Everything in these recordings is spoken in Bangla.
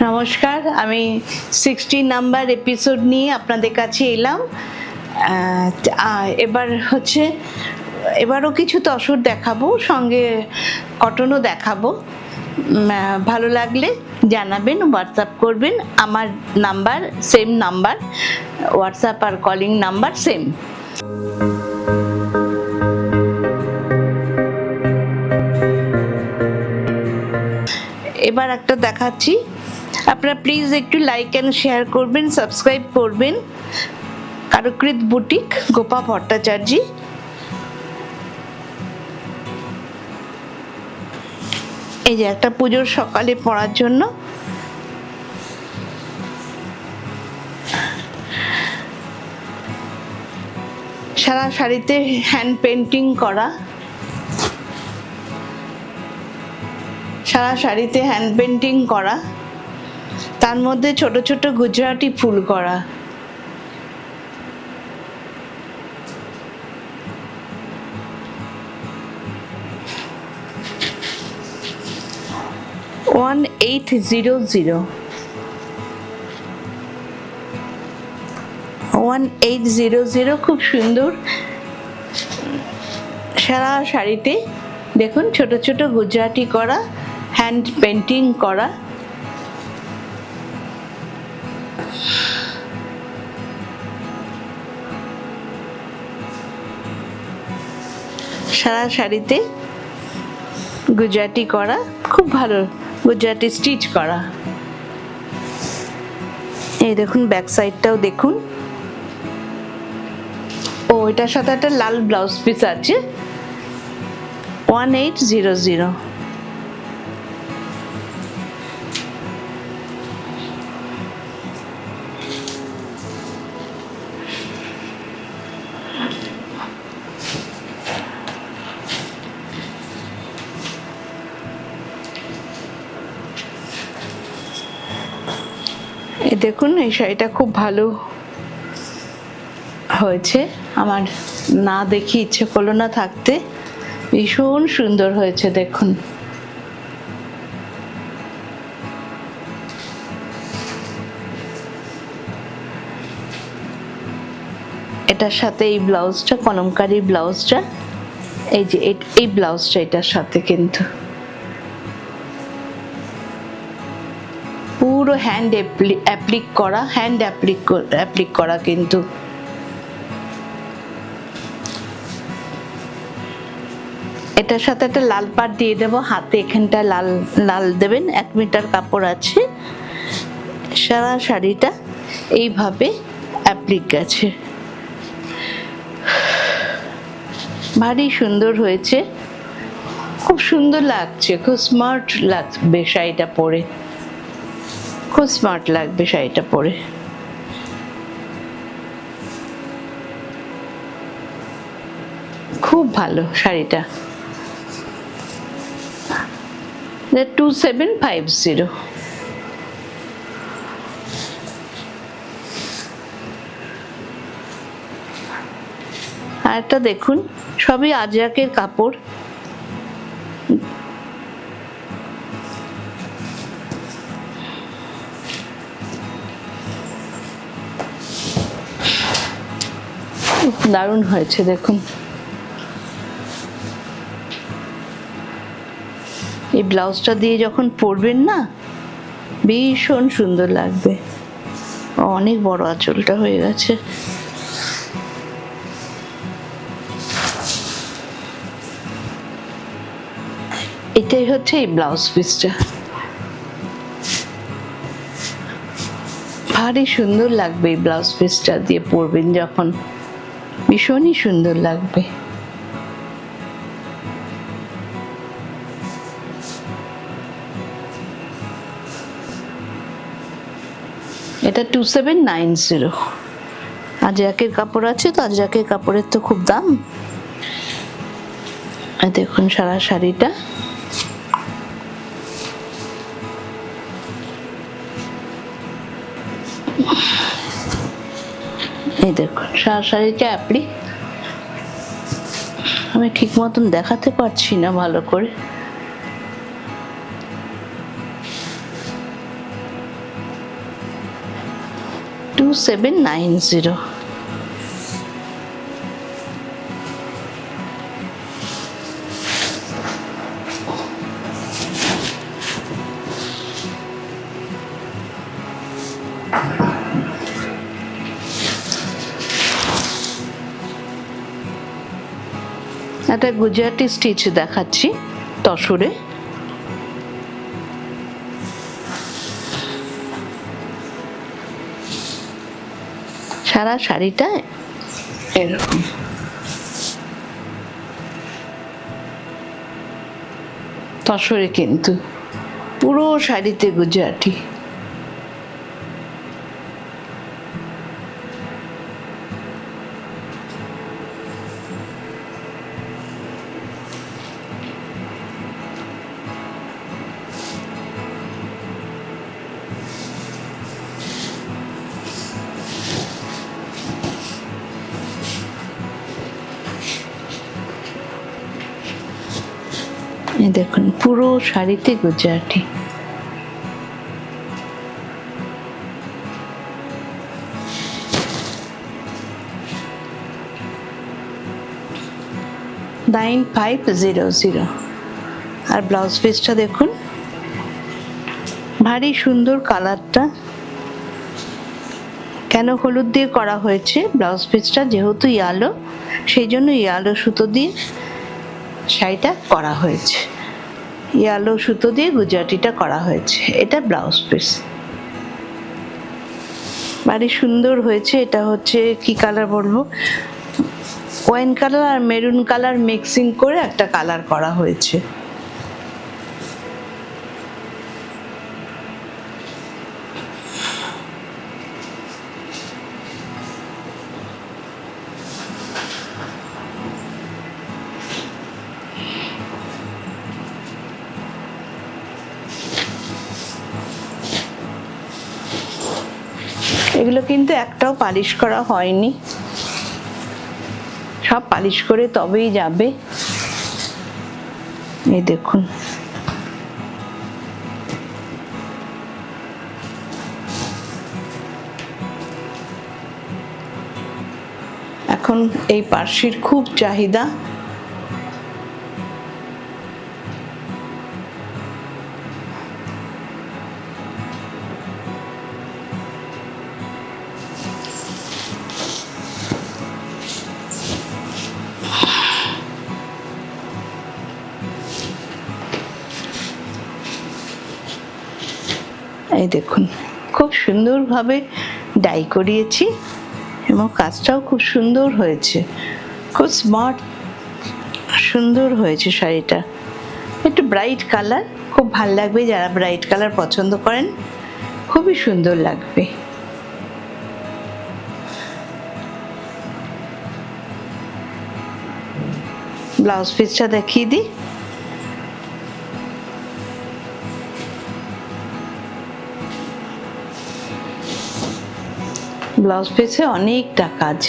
নমস্কার, আমি 60 নাম্বার এপিসোড নিয়ে আপনাদের কাছে এলাম। এবারও কিছু তসর দেখাবো, সঙ্গে কটনও দেখাবো। ভালো লাগলে জানাবেন, হোয়াটসঅ্যাপ করবেন। আমার number same number, WhatsApp are calling number same. এবার একটা দেখাচ্ছি, আপনারা প্লিজ একটু লাইক অ্যান্ড শেয়ার করবেন, সাবস্ক্রাইব করবেন। কারুকৃত বুটিক, গোপা ভট্টাচার্য। এই যে একটা পুজোর সকালে পরার জন্য। সারা শাড়িতে হ্যান্ড পেন্টিং করা, সারা শাড়িতে হ্যান্ড পেন্টিং করা, তার মধ্যে ছোট ছোট গুজরাটি ফুল করা। ওয়ান 1800 খুব সুন্দর। সারা শাড়িতে দেখুন ছোট ছোট গুজরাটি করা, হ্যান্ড পেন্টিং করা। সারা শাড়িতে গুজরাটি করা, খুব ভালো গুজরাটি স্টিচ করা। এই দেখুন ব্যাক সাইডটাও দেখুন। ও, এটার সাথে একটা লাল ব্লাউজ পিস আছে। 1800। এই দেখুন, এই শাড়িটা খুব ভালো হয়েছে। আমার না দেখি ইচ্ছে করলো না থাকতে, ভীষণ সুন্দর হয়েছে দেখুন। এটার সাথে এই ব্লাউজটা, কলমকারী ব্লাউজটা, এই যে এই ব্লাউজটা এটার সাথে কিন্তু পুরো হ্যান্ড অ্যাপ্লিক করা কিন্তু। এটার সাথে একটা লাল পাড় দিয়ে দেবো, হাতে এখানটা লাল লাল দেবেন। 1 মিটার কাপড় আছে। সারা শাড়িটা এইভাবে অ্যাপ্লিক গেছে, ভারী সুন্দর হয়েছে, খুব সুন্দর লাগছে, খুব স্মার্ট লাগবে শাড়িটা পরে, খুব স্মার্ট লাগবে শাড়িটা পরে। খুব ভালো শাড়িটা। 2750। আর একটা দেখুন, সবই আজরাকের কাপড়। দারুণ হয়েছে দেখুন। এই ব্লাউজটা দিয়ে যখন পরবেন না, ভীষণ সুন্দর লাগবে। অনেক বড় আঁচলটা হয়ে গেছে। এটাই হচ্ছে এই ব্লাউজ পিসটা। ভারী সুন্দর লাগবে এই ব্লাউজ পিসটা দিয়ে পরবেন যখন, ভীষণই সুন্দর লাগবে। এটা 2790। আজরাকের কাপড় আছে তো, আজরাকের কাপড়ের তো খুব দাম। দেখুন সারা শাড়িটা এই দেখুন, সারা শাড়িটা অ্যাপ্লিক। আমি ঠিক মতন দেখাতে পারছি না ভালো করে। 2790। একটা গুজরাটি স্টিচ দেখাচ্ছি তসরে। সারা শাড়িটা এরকম, তসরে কিন্তু পুরো শাড়িতে গুজরাটি। এই দেখুন পুরো শাড়িতে গুজরাটি। $9500। আর ব্লাউজ পিসটা দেখুন, ভারী সুন্দর কালারটা। কেন হলুদ দিয়ে করা হয়েছে ব্লাউজ পিসটা, যেহেতু ইয়ালো, সেই জন্য ইয়ালো সুতো দিয়ে শাড়িটা করা হয়েছে, ইয়ালো সুতো দিয়ে গুজরাটিটা করা হয়েছে। এটা ব্লাউজ পিস, ভারী সুন্দর হয়েছে। এটা হচ্ছে কি কালার বলবো, ওয়াইন কালার আর মেরুন কালার মিক্সিং করে একটা কালার করা হয়েছে। এগুলো কিন্তু একটাও পালিশ করা হয়নি, সব পালিশ করে তবেই যাবে। এই দেখুন, এখন এই পার্সির খুব চাহিদা। এই দেখুন খুব সুন্দরভাবে ডাই করিয়েছি এবং কাজটাও খুব সুন্দর হয়েছে, খুব স্মার্ট সুন্দর হয়েছে শাড়িটা। একটু ব্রাইট কালার, খুব ভাল লাগবে যারা ব্রাইট কালার পছন্দ করেন, খুবই সুন্দর লাগবে। ব্লাউজ পিসটা দেখিয়ে দিই। ব্লাউজ পিসে অনেকটা কাজ।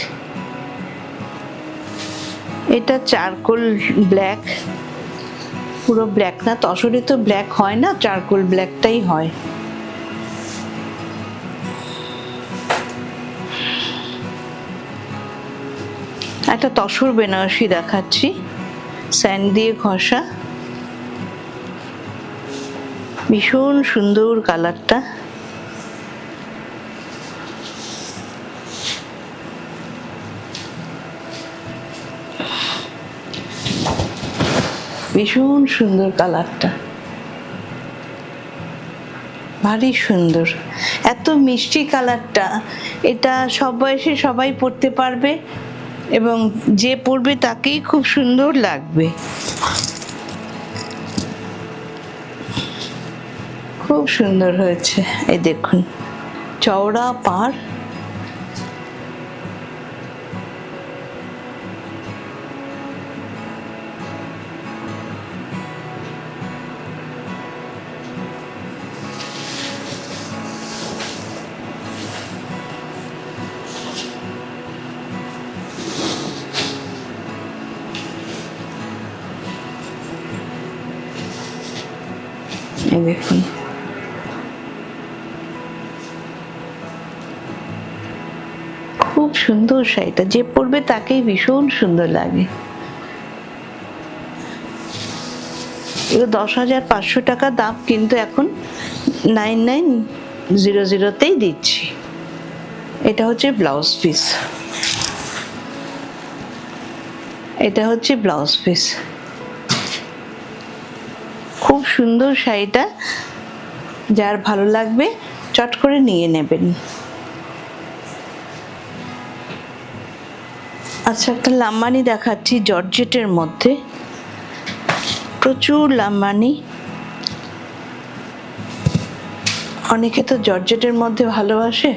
এটা চারকোল ব্ল্যাক, পুরো ব্ল্যাক না, তসরে তো ব্ল্যাক হয় না, চারকোল ব্ল্যাকটাই হয়। একটা তসর বেনারসি দেখাচ্ছি, স্যান্ড দিয়ে ঘষা, ভীষণ সুন্দর কালারটা। ভীষণ সুন্দর কালারটা, ভারী সুন্দর, এত মিষ্টি কালারটা। এটা সব বয়সে সবাই পরতে পারবে এবং যে পরবে তাকেই খুব সুন্দর লাগবে। খুব সুন্দর হয়েছে। এই দেখুন চওড়া পাড়, দেখুন খুব সুন্দর শাড়িটা, যে পরবে তাকেই ভীষণ সুন্দর লাগে। এগুলো 10,500 টাকা দাম, কিন্তু এখন 9900তেই দিচ্ছি। এটা হচ্ছে ব্লাউজ পিস, এটা হচ্ছে ব্লাউজ পিস। খুব সুন্দর শাড়িটা, যার ভালো লাগবে চট করে নিয়ে নেবেন। আচ্ছা, একটা লাম্বানি দেখাচ্ছি জর্জেটের মধ্যে, প্রচুর লাম্বানি। অনেকে তো জর্জেটের মধ্যে ভালোবাসে।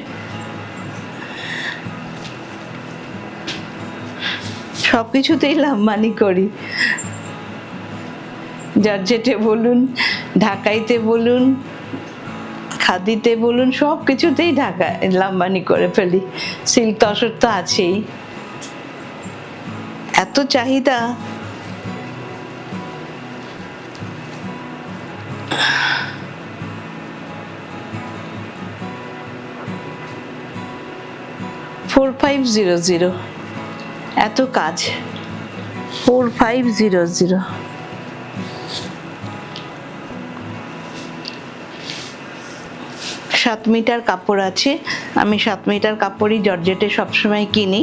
সব কিছুতেই লাম্বানি করি, জর্জেটে বলুন, ঢাকাইতে বলুন, খাদিতে বলুন, সব কিছুতেই লাম্বানি করে ফেলি। সিল্ক তসর তো আছেই, এত চাহিদা। $4500, এত কাজ। 4500। 7 মিটার কাপড় আছে, আমি 7 মিটার কাপড়ই জর্জেটে সবসময় কিনি,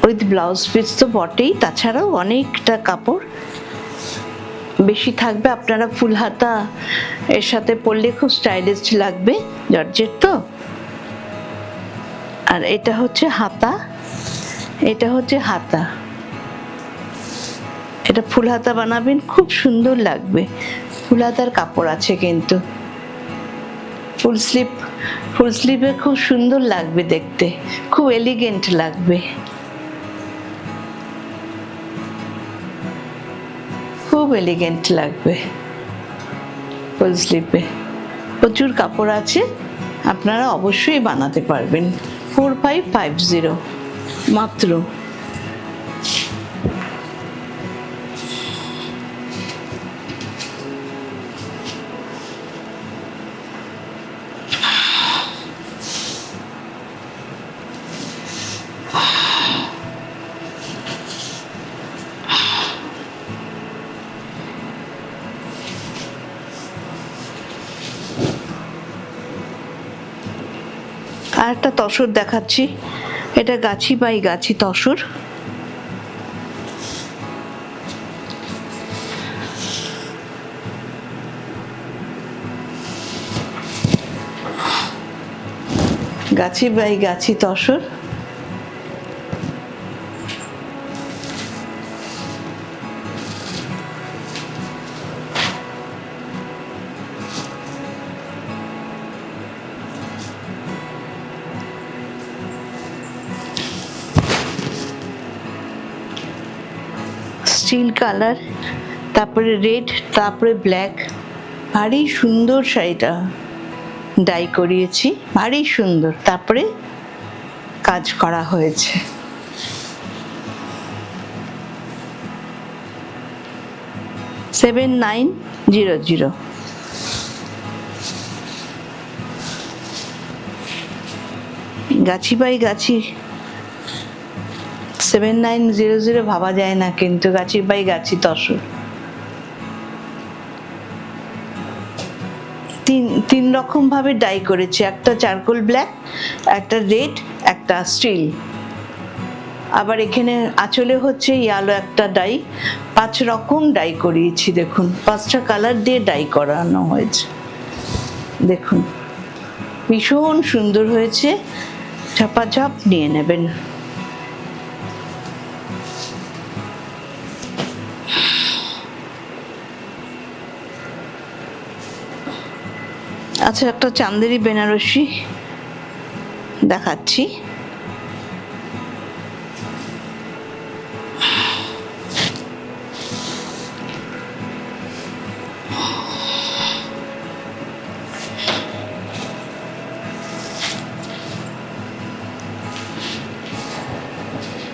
উইথ ব্লাউজ পিস তো বটেই, তাছাড়াও অনেকটা কাপড় বেশি থাকবে। আপনারা ফুল হাতা এর সাথে পরলে খুব স্টাইলিশ লাগবে, জর্জেট তো। আর এটা হচ্ছে হাতা, এটা হচ্ছে হাতা, এটা ফুল হাতা বানাবেন, খুব সুন্দর লাগবে। ফুল হাতার কাপড় আছে কিন্তু, ফুল স্লিভে খুব সুন্দর লাগবে দেখতে, খুব এলিগেন্ট লাগবে, খুব এলিগেন্ট লাগবে ফুল স্লিভে। প্রচুর কাপড় আছে, আপনারা অবশ্যই বানাতে পারবেন। 4550 মাত্র। আর একটা তসর দেখাচ্ছি, এটা গাছি by Gachhi tussar. Gachhi by Gachhi tussar, steel colour, তারপরে রেড, তারপরে ব্ল্যাক। ভারী সুন্দর শাড়িটা, ডাই করিয়েছি, ভারী সুন্দর, তারপরে কাজ করা হয়েছে। $7900। গাছি বাই গাছি 7900 ভাবা যায় না, কিন্তু গাছি বাই গাছি তসর। তিন রকম ভাবে ডাই করেছি, একটা চারকোল ব্ল্যাক, একটা রেড, একটা স্টিল। আবার এখানে আঁচলে হচ্ছে ইয়ালো একটা ডাই। 5 রকম ডাই করিয়েছি, দেখুন 5টা কালার দিয়ে ডাই করানো হয়েছে, দেখুন ভীষণ সুন্দর হয়েছে। ঝাপাঝাপ নিয়ে নেবেন। আচ্ছা, একটা চান্দেরি বেনারসি দেখাচ্ছি,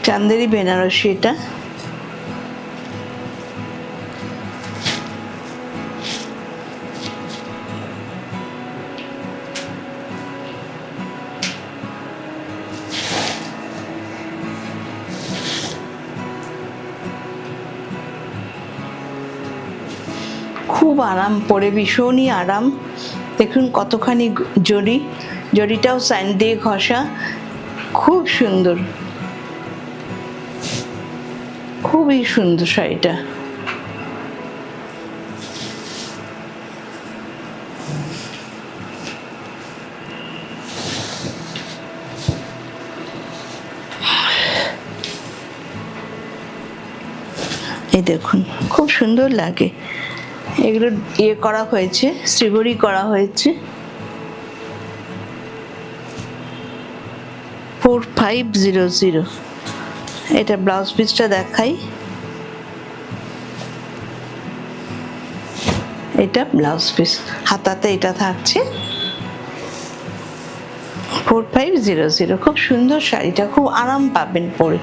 চান্দেরি বেনারসি। এটা খুব আরাম, পরে ভীষণই আরাম। দেখুন কতখানি জরিটাও সাইন দিয়ে ঘষা, খুব সুন্দর, খুবই সুন্দর শাড়িটা। এই দেখুন খুব সুন্দর লাগে। এগুলো করা হয়েছে, শ্রীবরী করা হয়েছে। 4500। এটা ব্লাউজ পিসটা দেখাই, এটা ব্লাউজ পিস, হাতাতে এটা থাকছে। 4500, খুব সুন্দর শাড়িটা, খুব আরাম পাবেন পরে।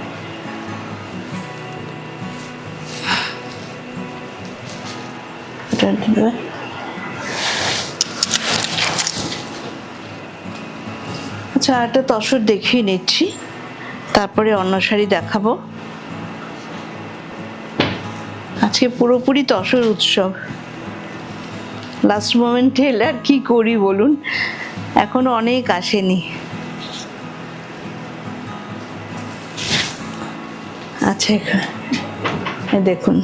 আচ্ছা, একটা তসর দেখিয়ে নিচ্ছি, তারপরে অন্য শাড়ি দেখাবো। আজকে পুরোপুরি তসর উৎসব। লাস্ট মোমেন্টে এলে আর কি করি বলুন, এখনো অনেক আসেনি। আচ্ছা, দেখুন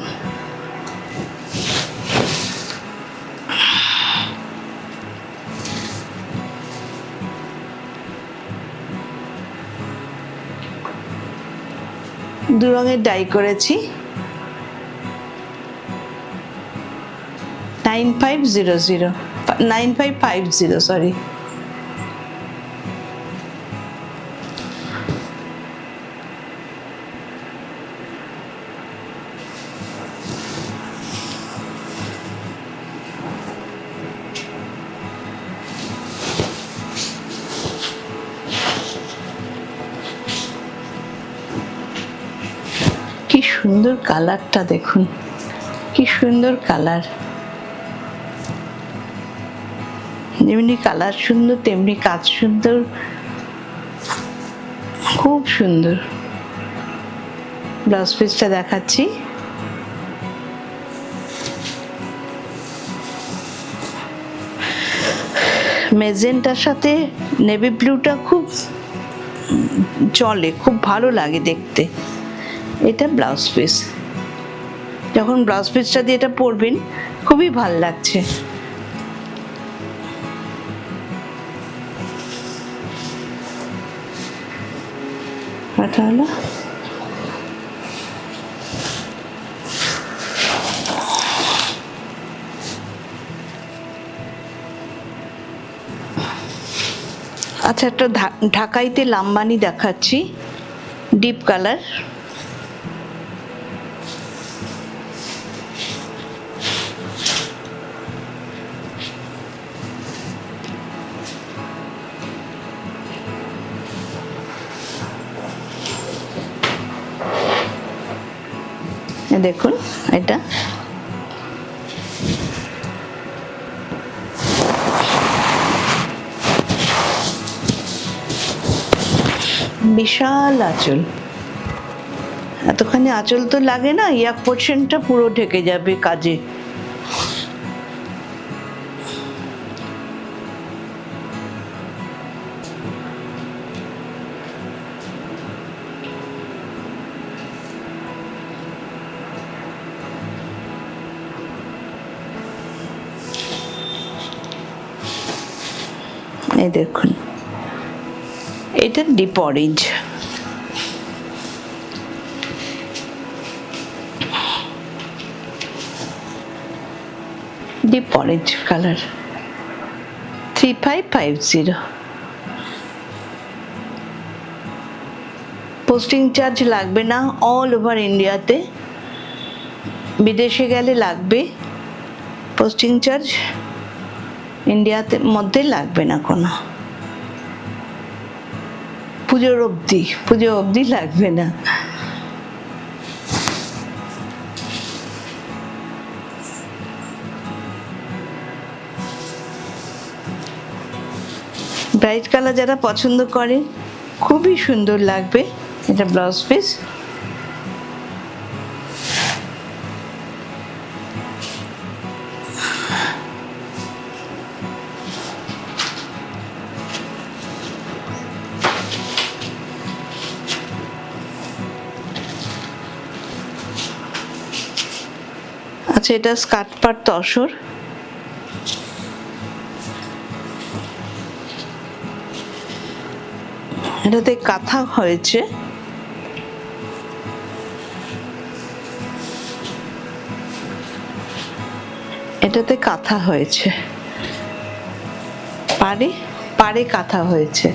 দু রঙের ডাই করেছি। 9550, সরি। কি সুন্দর কালারটা দেখুন, কি সুন্দর কালার। যেমনি কালার সুন্দর তেমনি কাজ সুন্দর, খুব সুন্দর। ব্লাউজ পিসটা দেখাচ্ছি। মেজেন্টার সাথে নেভি ব্লুটা খুব চলে, খুব ভালো লাগে দেখতে। এটা ব্লাউজ পিস, যখন ব্লাউজ পিসটা দিয়ে এটা পরবেন খুবই ভালো লাগছে। এটা হলো আচ্ছা, একটা ঢাকাইতে লাম্বানি দেখাচ্ছি, ডিপ কালার। দেখুন এটা বিশাল আঁচল, এতখানি আঁচল তো লাগে না, ইয়াক পোর্শনটা পুরো ঢেকে যাবে কাজে। এই দেখুন এটা deep orange, deep orange colour. 3550। Posting charge লাগবে না, অল ওভার ইন্ডিয়াতে। বিদেশে গেলে লাগবে পোস্টিং চার্জ, ইন্ডিয়াতে মধ্যে লাগবে না কোনো। পুজো অবধি লাগবে না। ব্রাইট কালার যারা পছন্দ করে খুবই সুন্দর লাগবে। এটা ব্লাউজ পিস। আচ্ছা, এটা স্কার্ট পার তসর। এটাতে কাঁথা হয়েছে, এটাতে কাঁথা হয়েছে, পাড়ে পাড়ে কাঁথা হয়েছে।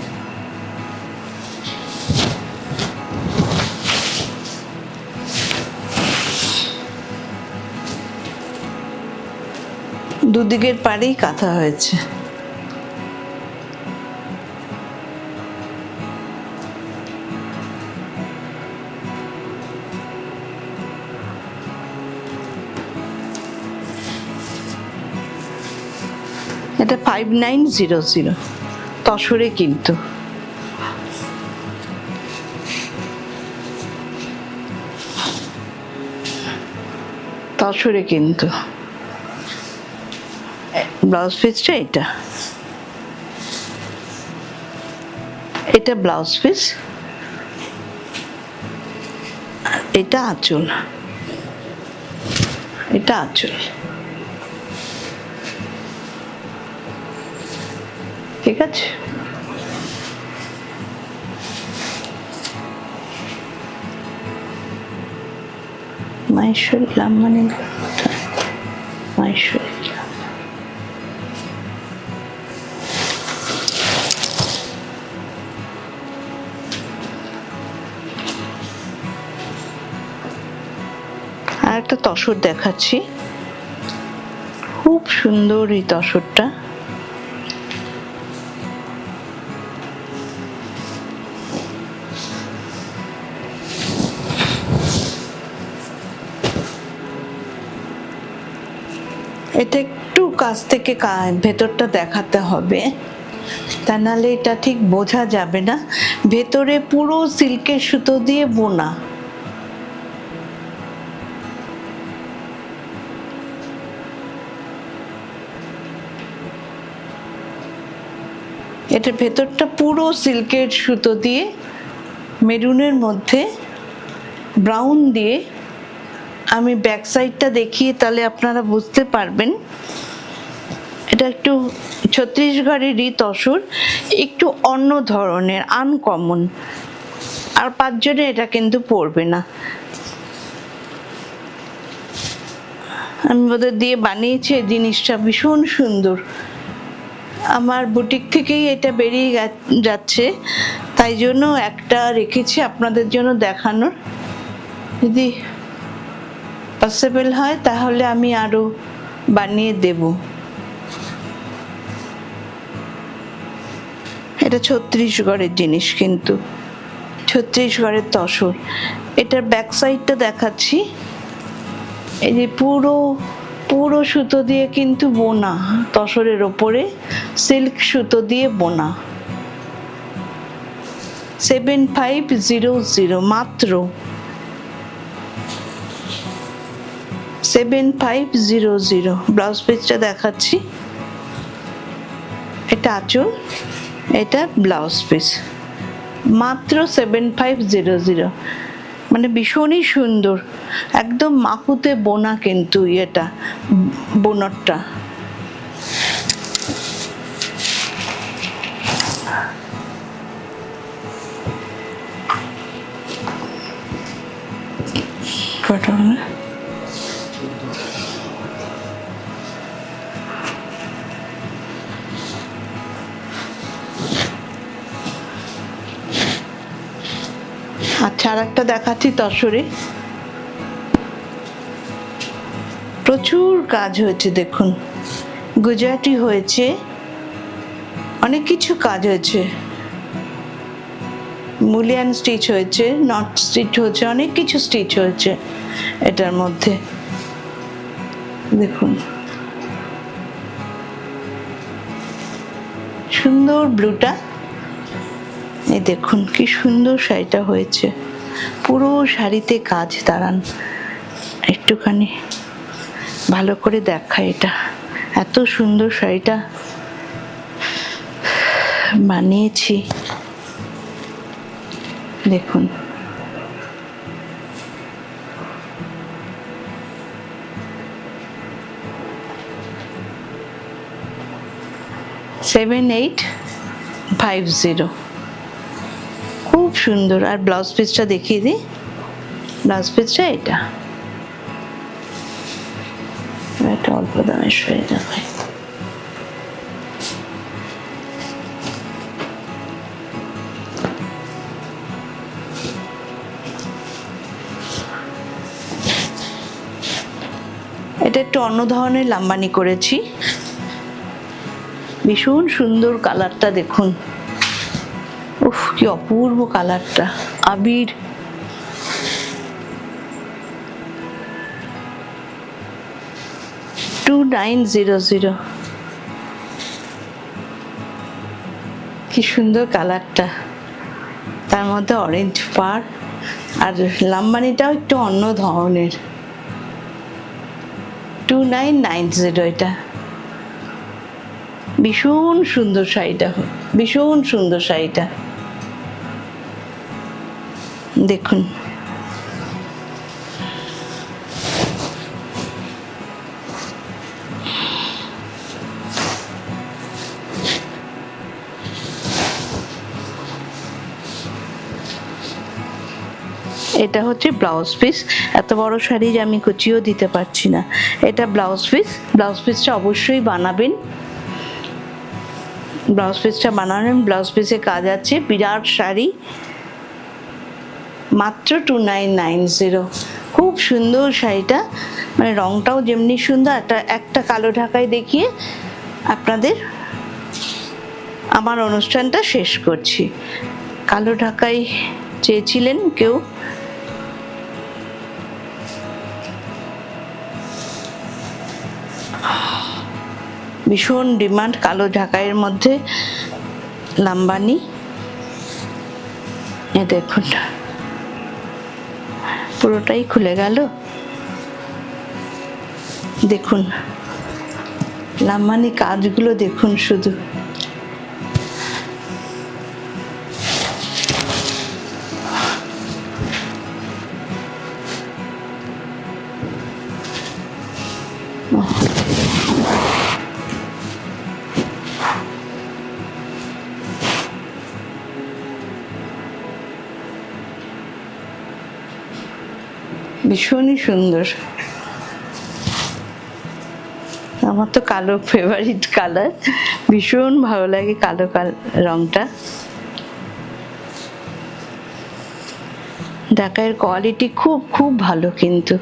দুদিকের পাড়েই কাঁথা হয়েছে। এটা 5900 তসরে, কিন্তু তসরে কিন্তু ব্লাউজ পিসটা এটা, এটা ব্লাউজ পিস, এটা আঁচল, এটা আঁচল। ঠিক আছে, মাহেশ্বরী লাম্বানি, মাহেশ্বরী আর একটা তসর দেখাচ্ছি, খুব সুন্দর এই তসরটা। এটা একটু কাছ থেকে ভেতরটা দেখাতে হবে, তা নাহলে এটা ঠিক বোঝা যাবে না। ভেতরে পুরো সিল্কের সুতো দিয়ে বোনা। এটার ভেতরটা পুরো সিল্কের সুতো দিয়ে, মেরুনের মধ্যে ব্রাউন দিয়ে। আমি ব্যাক সাইডটা দেখিয়ে তাহলে আপনারা বুঝতে পারবেন। এটা একটু ছত্তিশগড়েরই তসর, একটু অন্য ধরনের, আনকমন। আর 5 জনে এটা কিন্তু পরবে না। আমি ওদের দিয়ে বানিয়েছি, এই জিনিসটা ভীষণ সুন্দর। আমার বুটিক থেকেই এটা বেরিয়ে যাচ্ছে, তাই জন্য একটা রেখেছি আপনাদের জন্য দেখানোর। যদি পসিবল হয় তাহলে আমি আরো বানিয়ে দেব। এটা ছত্তিশগড়ের জিনিস, কিন্তু ছত্তিশগড়ের তসর। এটার ব্যাক সাইডটা দেখাচ্ছি। এই যে পুরো পুরো সুতো দিয়ে কিন্তু বোনা, তসরের ওপরে সিল্ক সুতো দিয়ে বোনা। 7500 মাত্র, 7500। ব্লাউজ পিসটা দেখাচ্ছি, এটা আঁচল, এটা ব্লাউজ পিস, মাত্র 7500। মানে ভীষণই সুন্দর, একদম মাকুতে বোনা কিন্তু এটা বোনরটা। আচ্ছা, আর একটা দেখাচ্ছি তসরে। প্রচুর কাজ হয়েছে, দেখুন গুজরাটি হয়েছে, অনেক কিছু কাজ হয়েছে, মুলিয়ান স্টিচ হয়েছে, নট স্টিচ হয়েছে, অনেক কিছু স্টিচ হয়েছে এটার মধ্যে। দেখুন সুন্দর ব্লুটা, এই দেখুন কি সুন্দর শাড়িটা হয়েছে। পুরো শাড়িতে কাজ। দাঁড়ান একটুখানি ভালো করে দেখা, এটা এত সুন্দর শাড়িটা বানিয়েছি। দেখুন 7850। খুব সুন্দর। আর ব্লাউজ পিসটা দেখিয়ে দিই, ব্লাউজ পিসটা এটা অল্প দামের হয়ে যাবে। এটা একটু অন্য ধরনের লাম্বানি করেছি, ভীষণ সুন্দর কালারটা দেখুন, উফ কি অপূর্ব কালারটা, আবির। $2900। কি সুন্দর কালারটা, তার মধ্যে অরেঞ্জ পাড়, আর লাম্বানিটাও একটু অন্য ধরনের। 2990 এটা। ভীষণ সুন্দর শাড়িটা, ভীষণ সুন্দর শাড়িটা দেখুন। এটা হচ্ছে ব্লাউজ পিস। এত বড় শাড়ি যে আমি কুচিও দিতে পারছি না। এটা ব্লাউজ পিস। ব্লাউজ পিসটা অবশ্যই বানাবেন, ব্লাউজ পিসটা বানাবেন। ব্লাউজ পিসে কাজ আছে, বিরাট শাড়ি, মাত্র 2990। খুব সুন্দর শাড়িটা, মানে রংটাও যেমনি সুন্দর। একটা কালো ঢাকায় দেখিয়ে আপনাদের আমার অনুষ্ঠানটা শেষ করছি। কালো ঢাকাই চেয়েছিলেন কেউ, ভীষণ ডিমান্ড কালো ঢাকাইয়ের মধ্যে লাম্বানি। এ দেখুন পুরোটাই খুলে গেল, দেখুন লাম্বানি কাজগুলো দেখুন শুধু। ভীষণই সুন্দর। আমার তো কালো ফেভারিট কালার, ভীষণ ভালো লাগে কালো রংটা। ঢাকাইয়ের কোয়ালিটি খুব খুব ভালো, কিন্তু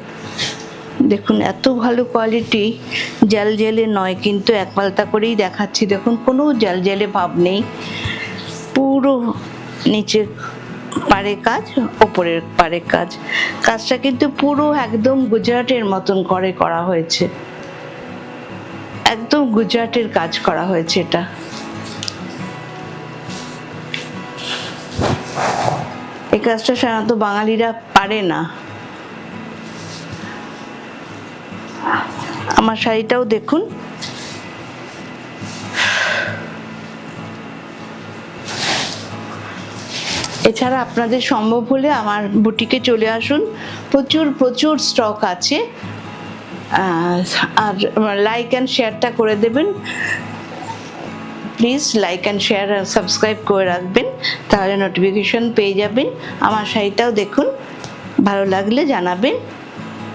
দেখুন এত ভালো কোয়ালিটি, জাল জেলে নয় কিন্তু, এক পাল্টা করেই দেখাচ্ছি। দেখুন কোনো জাল জেলে ভাব নেই, পুরো নিচে পাড়ে কাজ, ওপরের পাড়ে কাজ। কাজটা কিন্তু পুরো একদম গুজরাটের মতন করে করা হয়েছে, একদম গুজরাটের কাজ করা হয়েছে এটা। এই কাজটা সাধারণত বাঙালিরা পারে না। আমার শাড়িটাও দেখুন, এছাড়া আপনাদের সম্ভব হলে আমার বুটিকে চলে আসুন, প্রচুর প্রচুর স্টক আছে। আর লাইক অ্যান্ড শেয়ারটা করে দেবেন প্লিজ, লাইক অ্যান্ড শেয়ার আর সাবস্ক্রাইব করে রাখবেন, তাহলে নোটিফিকেশন পেয়ে যাবেন। আমার শাড়িটাও দেখুন, ভালো লাগলে জানাবেন।